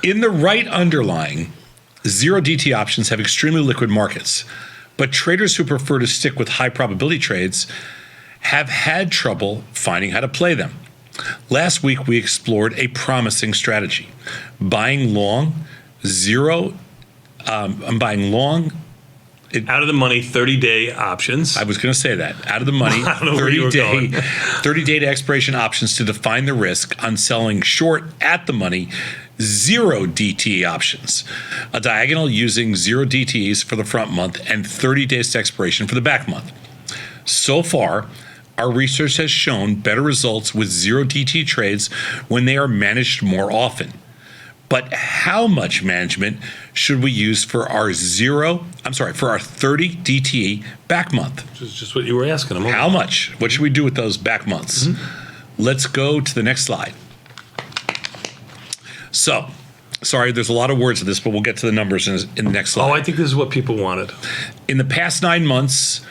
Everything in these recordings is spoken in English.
In the right underlying, zero DT options have extremely liquid markets, but traders who prefer to stick with high probability trades have had trouble finding how to play them. Last week, we explored a promising strategy. Buying long, I'm buying long. Out of the money, 30-day options. I was going to say that. Out of the money, 30-day to expiration options to define the risk on selling short at the money, zero DTE options. A diagonal using zero DTEs for the front month and 30 days to expiration for the back month. So far, our research has shown better results with zero DTE trades when they are managed more often. But how much management should we use for our 30 DTE back month? Which is just what you were asking. How much? What should we do with those back months? Let's go to the next slide. So, sorry, there's a lot of words in this, but we'll get to the numbers in the next slide. Oh, I think this is what people wanted. In the past 9 months,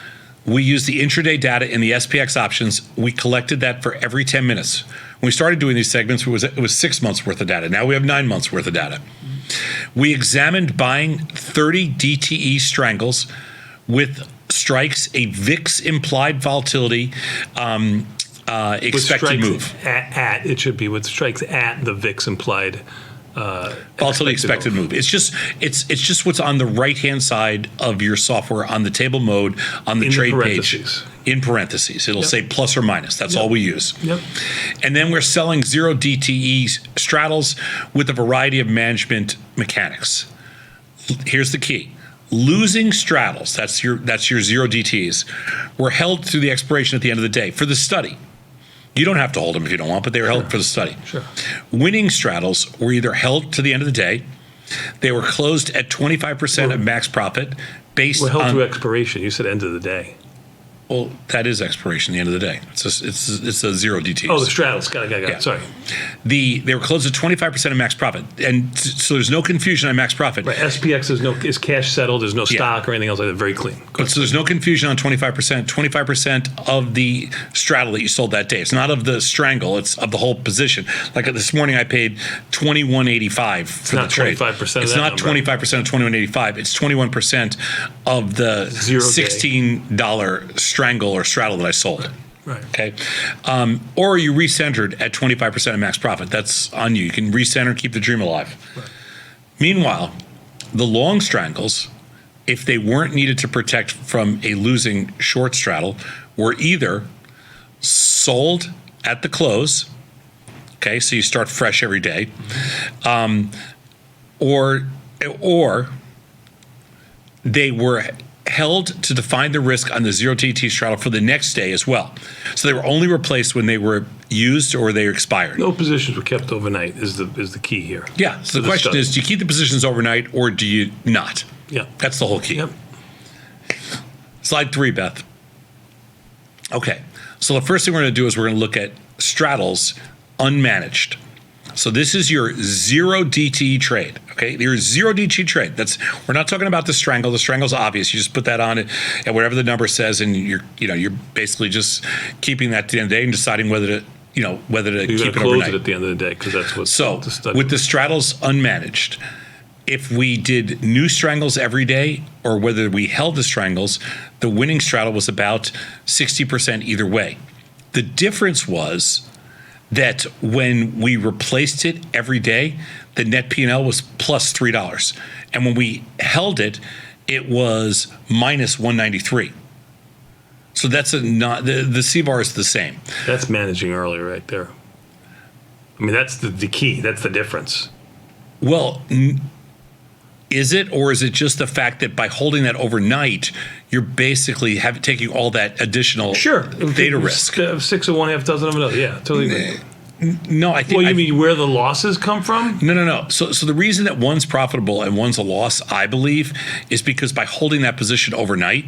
we used the intraday data in the SPX options. We collected that for every 10 minutes. When we started doing these segments, it was 6 months worth of data. Now we have 9 months worth of data. We examined buying 30 DTE strangles with strikes, a VIX implied volatility, expected move. It should be with strikes at the VIX implied volatility expected move. It's just what's on the right hand side of your software on the table mode on the trade page. In parentheses, it'll say plus or minus. That's all we use. And then we're selling zero DTE straddles with a variety of management mechanics. Here's the key. Losing straddles, that's your zero DTEs, were held through the expiration at the end of the day for the study. You don't have to hold them if you don't want, but they were held for the study. Winning straddles were either held to the end of the day, they were closed at 25% of max profit based on... Well, held through expiration. You said end of the day. Well, that is expiration at the end of the day. It's a zero DTs. Oh, the straddles. Got it. Sorry. They were closed at 25% of max profit. And so there's no confusion on max profit. Right. SPX is cash settled. There's no stock or anything else like that. Very clean. But so there's no confusion on 25%. 25% of the straddle that you sold that day. It's not of the strangle. It's of the whole position. Like this morning, I paid $21.85 for the trade. It's not 25% of 21.85. It's 21% of the $16 strangle or straddle that I sold. Right. Okay. Or you recentered at 25% of max profit. That's on you. You can recenter, keep the dream alive. Right. Meanwhile, the long strangles, if they weren't needed to protect from a losing short straddle, were either sold at the close. Okay, so you start fresh every day, or they were held to define the risk on the zero DT straddle for the next day as well. So they were only replaced when they were used or they expired. No positions were kept overnight is the key here. Yeah. So the question is, do you keep the positions overnight or do you not? Yeah. That's the whole key. Yep. Slide 3, Beth. Okay. So the first thing we're going to do is we're going to look at straddles unmanaged. So this is your zero DTE trade. Okay, your zero DTE trade. We're not talking about the strangle. The strangle's obvious. You just put that on it at whatever the number says, and you're basically just keeping that at the end of the day and deciding whether to keep it overnight. Close it at the end of the day because that's what. So with the straddles unmanaged, if we did new strangles every day or whether we held the strangles, the winning straddle was about 60% either way. The difference was that when we replaced it every day, the net P&L was plus $3. And when we held it, it was minus $193. So that's the C-bar is the same. That's managing earlier right there. I mean, that's the key. That's the difference. Well, is it, or is it just the fact that by holding that overnight, you're basically taking all that additional data risk? 6 of one, half dozen of another. Yeah, totally agree. No, I think. Well, you mean where the losses come from? No. So the reason that one's profitable and one's a loss, I believe, is because by holding that position overnight,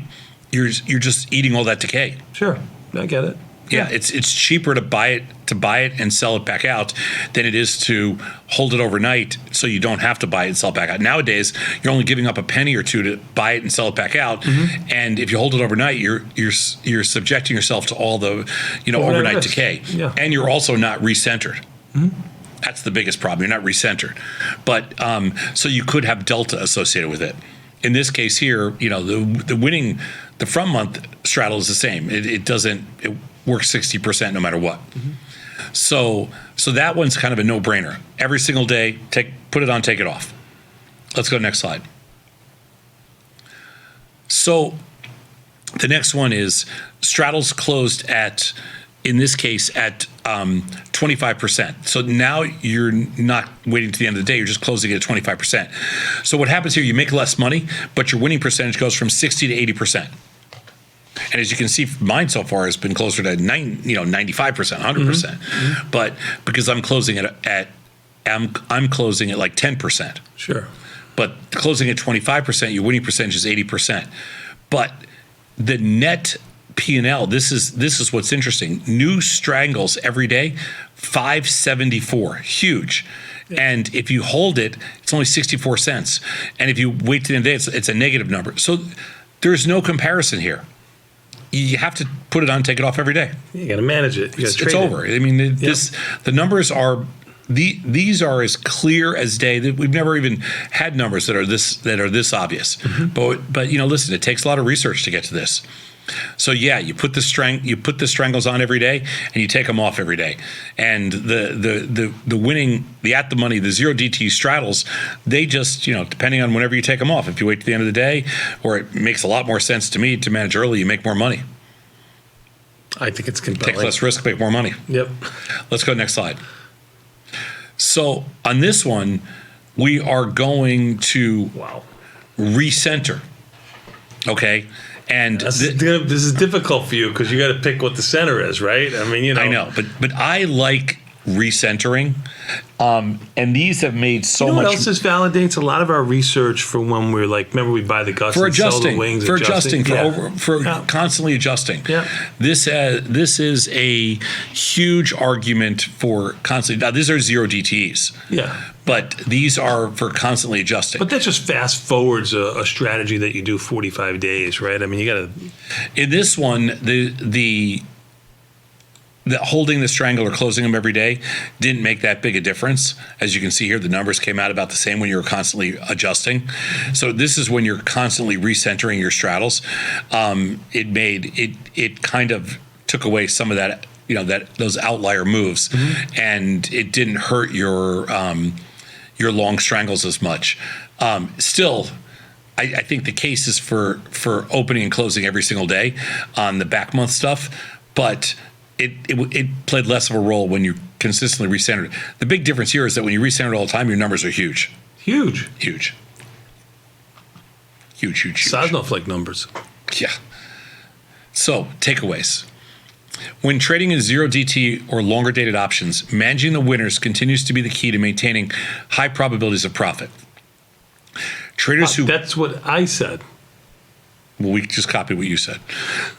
you're just eating all that decay. Sure, I get it. Yeah, it's cheaper to buy it and sell it back out than it is to hold it overnight so you don't have to buy it and sell it back out. Nowadays, you're only giving up a penny or two to buy it and sell it back out, and if you hold it overnight, you're subjecting yourself to all the overnight decay, and you're also not recentered. That's the biggest problem. You're not recentered. But so you could have delta associated with it. In this case here, the winning, the front month straddle is the same. It works 60% no matter what. So that one's kind of a no-brainer. Every single day, put it on, take it off. Let's go next slide. So the next one is straddles closed at, in this case, at 25%. So now you're not waiting to the end of the day, you're just closing it at 25%. So what happens here, you make less money, but your winning percentage goes from 60 to 80%. And as you can see, mine so far has been closer to 95%, 100%. But because I'm closing it I'm closing at like 10%. Sure. But closing at 25%, your winning percentage is 80%. But the net P&L, this is what's interesting. New strangles every day, 574, huge. And if you hold it, it's only 64 cents. And if you wait to the end of the day, it's a negative number. So there's no comparison here. You have to put it on, take it off every day. You got to manage it. You got to trade it's over. it. I mean, the numbers are. These are as clear as day. We've never even had numbers that are this obvious. But listen, it takes a lot of research to get to this. So yeah, you put the strangles on every day, and you take them off every day. And the winning, the at the money, the zero DT straddles, they just depending on whenever you take them off. If you wait to the end of the day, or it makes a lot more sense to me to manage early, you make more money. I think it's compelling. Take less risk, make more money. Yep. Let's go next slide. So on this one, we are going to recenter. Okay. And this is difficult for you because you got to pick what the center is, right? I mean, I know, but I like recentering, and these have made so much. What else this validates a lot of our research for when we're like, remember we buy the guts for and adjusting, sell the wings, for constantly adjusting. Yeah. This is a huge argument for constantly. Now these are zero DTEs. Yeah. But these are for constantly adjusting. But that just fast forwards a strategy that you do 45 days, right? I mean, you got to. In this one, the holding the strangle or closing them every day didn't make that big a difference. As you can see here, the numbers came out about the same when you were constantly adjusting. So this is when you're constantly recentering your straddles. It kind of took away some of that, those outlier moves, and it didn't hurt your long strangles as much. Still, I think the case is for opening and closing every single day on the back month stuff, but it played less of a role when you consistently recentered. The big difference here is that when you recenter all the time, your numbers are huge. Huge. Snowflake numbers. Yeah. So, takeaways. When trading in zero DT or longer dated options, managing the winners continues to be the key to maintaining high probabilities of profit. Traders That's what I said. Well, we just copied what you said.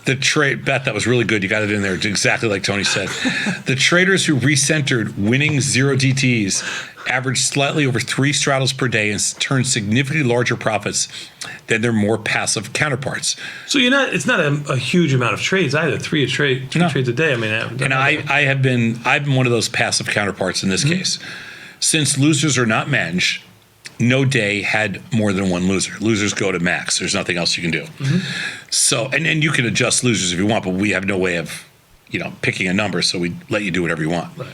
Beth, that was really good. You got it in there exactly like Tony said. The traders who recentered winning zero DTs averaged slightly over 3 straddles per day and turned significantly larger profits than their more passive counterparts. So it's not a huge amount of trades either. Three trades a day. I mean, I've been one of those passive counterparts in this case. Since losers are not managed, no day had more than one loser. Losers go to max. There's nothing else you can do. So, and you can adjust losers if you want, but we have no way of, picking a number, so we let you do whatever you want. Right.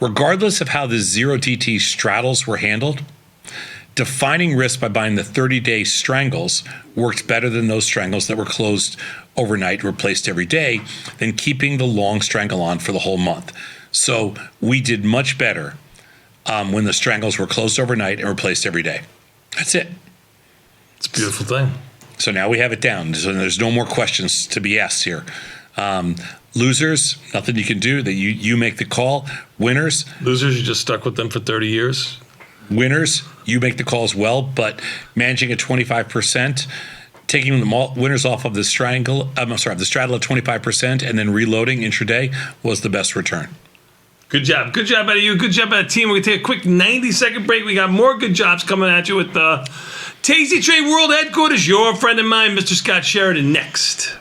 Regardless of how the zero DT straddles were handled, defining risk by buying the 30-day strangles worked better than those strangles that were closed overnight, replaced every day, than keeping the long strangle on for the whole month. So we did much better when the strangles were closed overnight and replaced every day. That's it. It's a beautiful thing. So now we have it down. So there's no more questions to be asked here. Losers, nothing you can do. That you make the call. Winners. Losers, you just stuck with them for 30 years. Winners, you make the call as well. But managing at 25%, taking the winners off of the straddle at 25%, and then reloading intraday was the best return. Good job. Good job out of you. Good job out of the team. We're going to take a quick 90-second break. We got more good jobs coming at you with the Tasty Trade World Headquarters. Your friend of mine, Mr. Scott Sheridan, next.